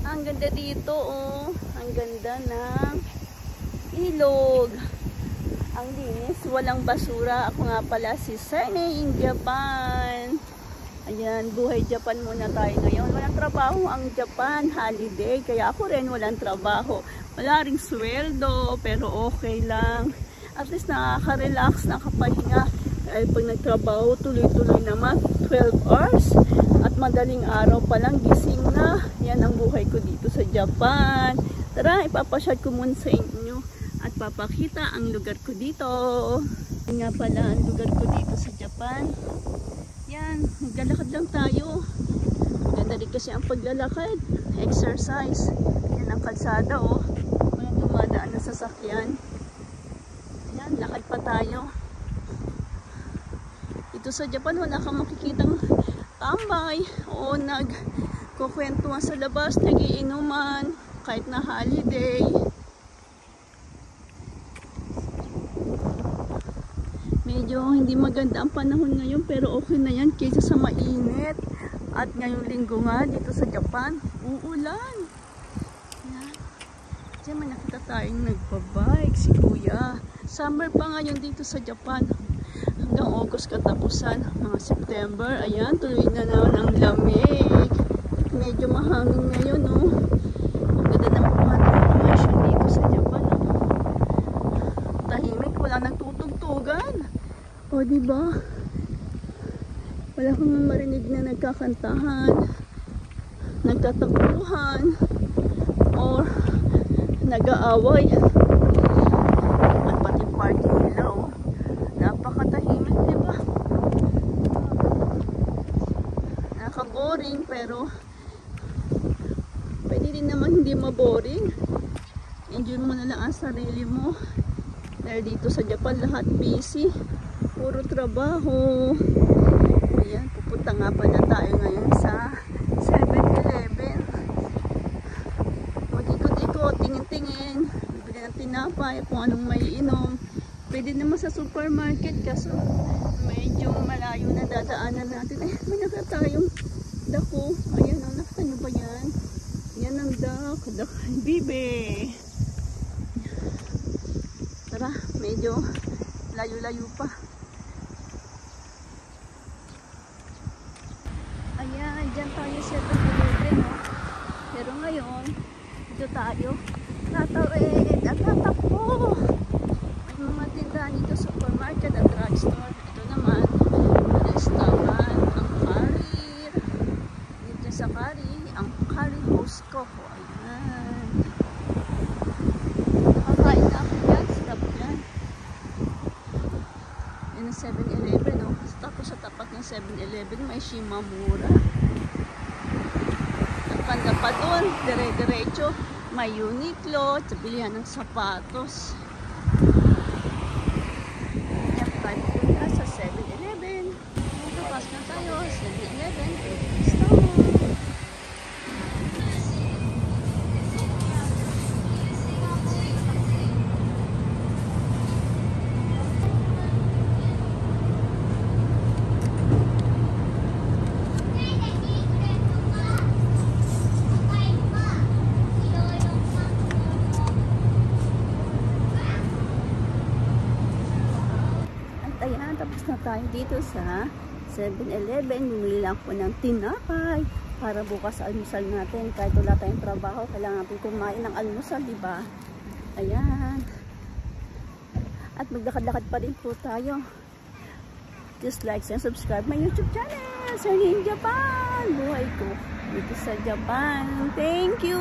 Ang ganda dito, oh. Ang ganda ng ilog. Ang linis, walang basura. Ako nga pala si Serne in Japan. Ayan, buhay Japan muna tayo ngayon. Walang trabaho ang Japan, holiday. Kaya ako rin walang trabaho. Wala ring sweldo, pero okay lang. At least nakaka-relax, nakapahinga. Dahil pag nagtrabaho, tuloy-tuloy naman. 12 hours. At madaling araw pa lang, gising na. Yan ang buhay ko dito sa Japan. Tara, ipapasyal ko muna sa inyo. At papakita ang lugar ko dito. Yan nga pala ang lugar ko dito sa Japan. Yan, maglalakad lang tayo. Ganda rin kasi ang paglalakad. Exercise. Yan ang kalsada, oh. Walang dumadaan na sasakyan. Yan, lakad pa tayo. Dito sa Japan, wala kang makikitang tambay o nagkukwentuhan sa labas, nagiinuman, kahit na holiday. Medyo hindi maganda ang panahon ngayon, pero okay na yan kaysa sa mainit. At ngayong linggo nga dito sa Japan, uulan. Yan. Diyan may nakita tayong nagbabike, si Kuya. Summer pa ngayon dito sa Japan. Hanggang August katapusan, mga September. Ayan, tuloy na naman ang lamig. Medyo mahangin ngayon, oh. Ang ganda naman mga naman dito sa Japan, oh. Tahimik, wala nagtutugtugan. O, diba? Wala kang marinig na nagkakantahan, nagtatakbuhan, or nag-aaway. At pati parking nila, oh. Napakatahimik, diba? Nakaka-boring, pero pwede din naman hindi maboring. Enjoy mo na lang ang sarili mo. Dahil dito sa Japan, lahat busy. Puro trabaho. Ayan, pupunta nga pala tayo ngayon sa 7-Eleven. Mag-ikot-ikot, tingin-tingin. Bibili ng tinapay, kung anong maiinom. Pwede naman sa supermarket, kaso medyo malayo na dadaanan natin. Ay, may nakita tayong dako. Ayan, oh, nakita nyo ba yan? Yan ang dako. Bibe. Tara, medyo layo-layo pa. Ayan, dyan tayo sa 7-Eleven, no? Pero ngayon, dito tayo tatawid at tatakbo. May mga tindahan dito, supermarket at drugstore. Ito naman, restaurant, ang Career. Dito sa Career, ang Career House ko. Ayan. Nakakain na ako yan, stop yan. Yan ang 7-Eleven, no? Tapos sa tapat ng 7-Eleven, may Shimamura. At banda pa doon, dire-diretso, may Uniqlo, at bilihan ng sapatos. Yan, tayo punta sa 7-Eleven. Tapos na tayo, 7-Eleven, stop. Ayan, tapos na tayo dito sa 7-Eleven. Bumili lang po ng tinapay para bukas almusal natin. Kahit wala tayong trabaho, kailangan natin kumain ng almusal, diba? Ayan. At maglakad-lakad pa rin po tayo. Just like and subscribe my YouTube channel. Serne in Japan. Buhay ko dito sa Japan. Thank you!